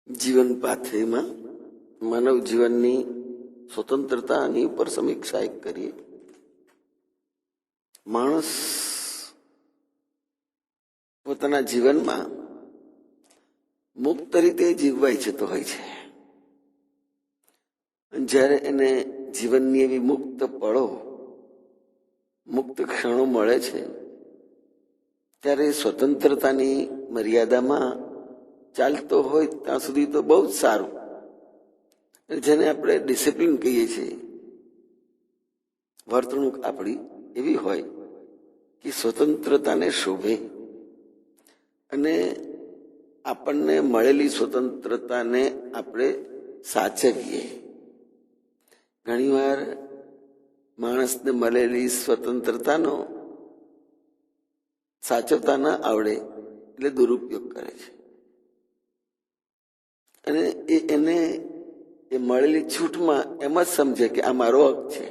જીવન પાથેમાં માનવ જીવનની સ્વતંત્રતાની ઉપર સમીક્ષા એક કરીએ. માણસ પોતાના જીવનમાં મુક્ત રીતે જીવવા ઈચ્છતો હોય છે. જ્યારે એને જીવનની એવી મુક્ત પળો, મુક્ત ક્ષણો મળે છે, ત્યારે સ્વતંત્રતાની મર્યાદામાં ચાલતો હોય ત્યાં સુધી તો બહુ જ સારું, જેને આપણે ડિસિપ્લિન કહીએ છીએ. વર્તણૂક આપણી એવી હોય કે સ્વતંત્રતાને શોભે અને આપણને મળેલી સ્વતંત્રતાને આપણે સાચવીએ. ઘણીવાર માણસને મળેલી સ્વતંત્રતાનો સાચવતા ન આવડે એટલે દુરુપયોગ કરે છે અને એને મળેલી છૂટમાં એમ જ સમજે કે આ મારો હક છે.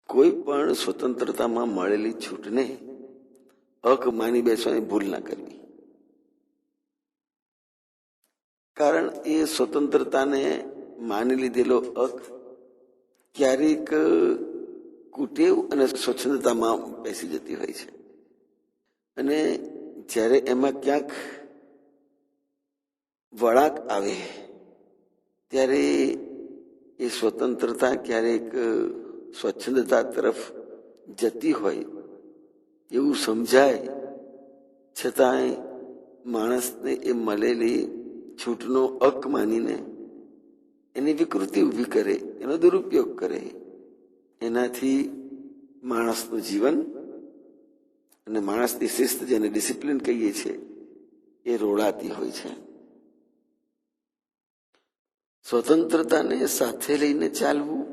કોઈ પણ સ્વતંત્રતામાં મળેલી છૂટને હક માની બેસવાની ભૂલ ના કરવી, કારણ એ સ્વતંત્રતાને માની લીધેલો હક ક્યારેક કુટેવ અને સ્વચ્છંદતામાં બેસી જતી હોય છે અને જ્યારે એમાં ક્યાંક વળાક આવે ત્યારે એ સ્વતંત્રતા ક્યારેક સ્વચ્છંદતા તરફ જતી હોય એવું સમજાય, છતાંય માણસને એ મળેલી છૂટનો હક માનીને એની વિકૃતિ ઊભી કરે, એનો દુરુપયોગ કરે. એનાથી માણસનું જીવન અને માણસની શિસ્ત, જેને ડિસિપ્લિન કહીએ છીએ, એ રોડાતી હોય છે. સ્વતંત્રતાને સાથે લઈને ચાલવું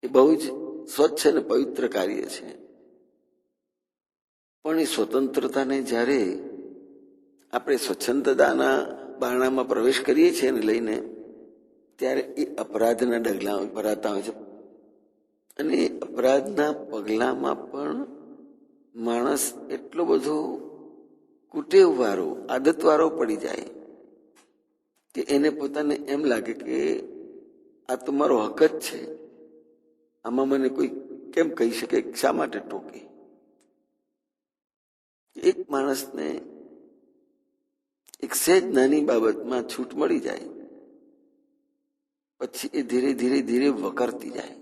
એ બહુ જ સ્વચ્છ અને પવિત્ર કાર્ય છે. પણ એ સ્વતંત્રતાને જ્યારે આપણે સ્વચ્છંદતાના બારણામાં પ્રવેશ કરીએ છીએ એને લઈને, ત્યારે એ અપરાધના ડગલા ભરાતા હોય છે અને એ અપરાધના પગલામાં પણ માણસ એટલો બધો કુટેવવાળો, આદતવાળો પડી જાય કે એને પોતાને એમ લાગે કે આ તો મારો હક જ છે, આમાં મને કોઈ કેમ કહી શકે, શા માટે ટોકે. એક માણસને એક સહેજ નાની બાબતમાં છૂટ મળી જાય પછી એ ધીરે ધીરે ધીરે વકરતી જાય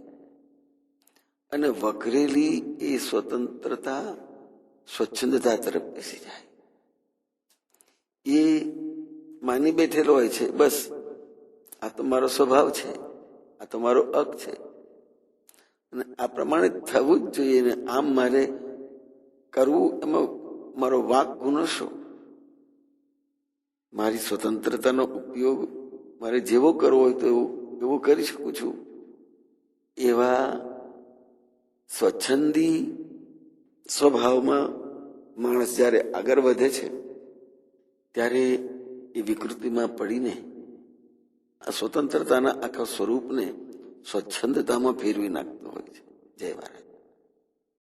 અને વકરેલી એ સ્વતંત્રતા સ્વચ્છંદતા તરફ બેસી જાય. એ માની બેઠેલો હોય છે, બસ આ તો મારો સ્વભાવ છે, આ તો મારો હક છે અને આ પ્રમાણે થવું જ જોઈએ ને આમ મારે કરવું, એમાં મારો વાંક ગુનો શું? મારી સ્વતંત્રતાનો ઉપયોગ મારે જેવો કરવો હોય તો એવો કરી શકું છું. એવા સ્વચ્છંદી સ્વભાવમાં માણસ જ્યારે આગળ વધે છે ત્યારે એ વિકૃતિમાં પડીને આ સ્વતંત્રતાના આખા સ્વરૂપને સ્વચ્છંદતામાં ફેરવી નાખતો હોય છે. જય મહારાજ.